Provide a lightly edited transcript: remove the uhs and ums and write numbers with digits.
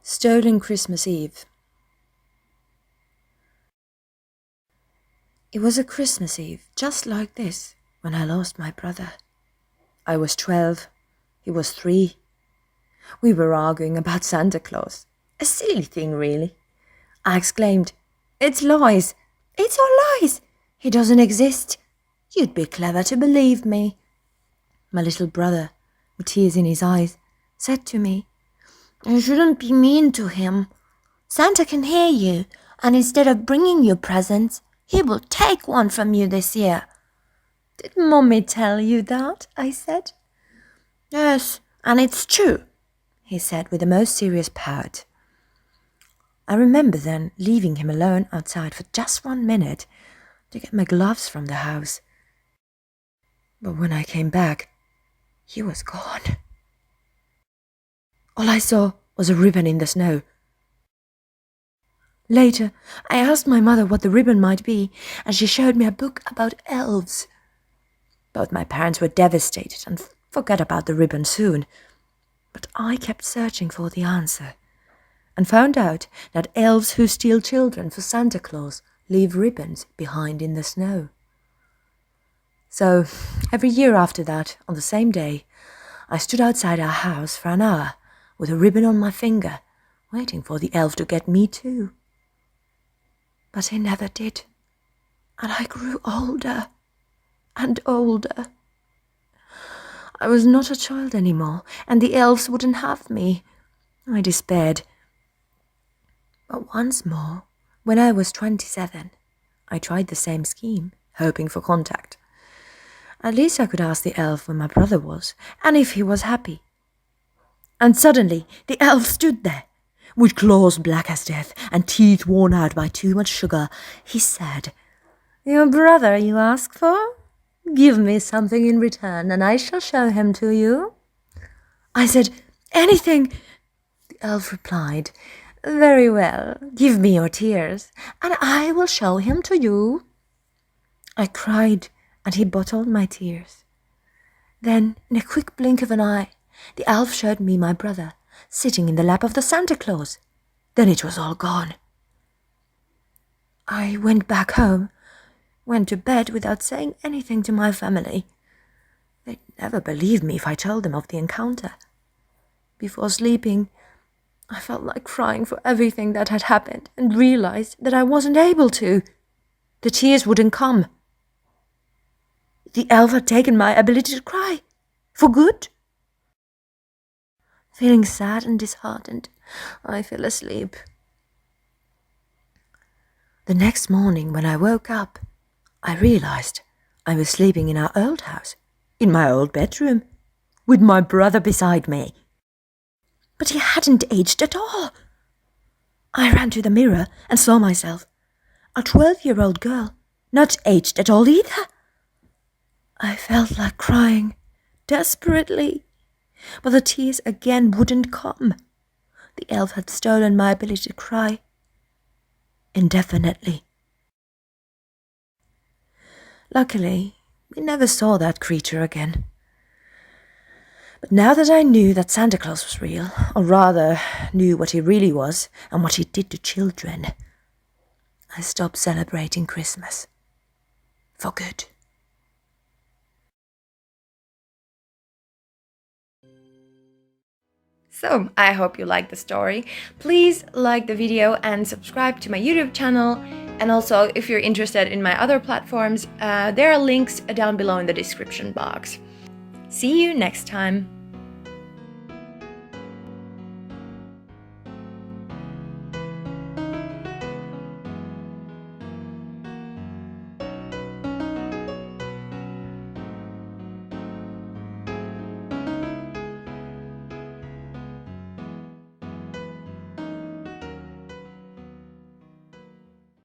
Stolen Christmas Eve. It was a Christmas Eve, just like this, when I lost my brother. I was 12, he was 3. We were arguing about Santa Claus. A silly thing, really. I exclaimed, "It's lies! It's all lies! He doesn't exist! You'd be clever to believe me." My little brother, with tears in his eyes, said to me, "You shouldn't be mean to him. Santa can hear you, and instead of bringing you presents, he will take one from you this year." "Did Mommy tell you that?" I said. "Yes, and it's true," he said with the most serious pout. I remember then leaving him alone outside for just 1 minute to get my gloves from the house. But when I came back, he was gone. All I saw was a ribbon in the snow. Later, I asked my mother what the ribbon might be, and she showed me a book about elves. Both my parents were devastated and forgot about the ribbon soon. But I kept searching for the answer, and found out that elves who steal children for Santa Claus leave ribbons behind in the snow. So, every year after that, on the same day, I stood outside our house for an hour with a ribbon on my finger, waiting for the elf to get me too. But he never did, and I grew older and older. I was not a child anymore, and the elves wouldn't have me. I despaired. But once more, when I was 27, I tried the same scheme, hoping for contact. At least I could ask the elf where my brother was, and if he was happy. And suddenly the elf stood there, with claws black as death and teeth worn out by too much sugar. He said, "Your brother you ask for? Give me something in return, and I shall show him to you." I said, "Anything." The elf replied, "Very well, give me your tears, and I will show him to you." I cried, and he bottled my tears. Then, in a quick blink of an eye, the elf showed me my brother, sitting in the lap of the Santa Claus. Then it was all gone. I went back home, went to bed without saying anything to my family. They'd never believe me if I told them of the encounter. Before sleeping, I felt like crying for everything that had happened and realized that I wasn't able to. The tears wouldn't come. The elf had taken my ability to cry, for good. Feeling sad and disheartened, I fell asleep. The next morning, when I woke up, I realized I was sleeping in our old house, in my old bedroom, with my brother beside me. But he hadn't aged at all. I ran to the mirror and saw myself, a 12-year-old girl, not aged at all either. I felt like crying, desperately, but the tears again wouldn't come. The elf had stolen my ability to cry indefinitely. Luckily, we never saw that creature again. But now that I knew that Santa Claus was real, or rather knew what he really was and what he did to children, I stopped celebrating Christmas. For good. So, I hope you liked the story. Please like the video and subscribe to my YouTube channel. And also, if you're interested in my other platforms, there are links down below in the description box. See you next time!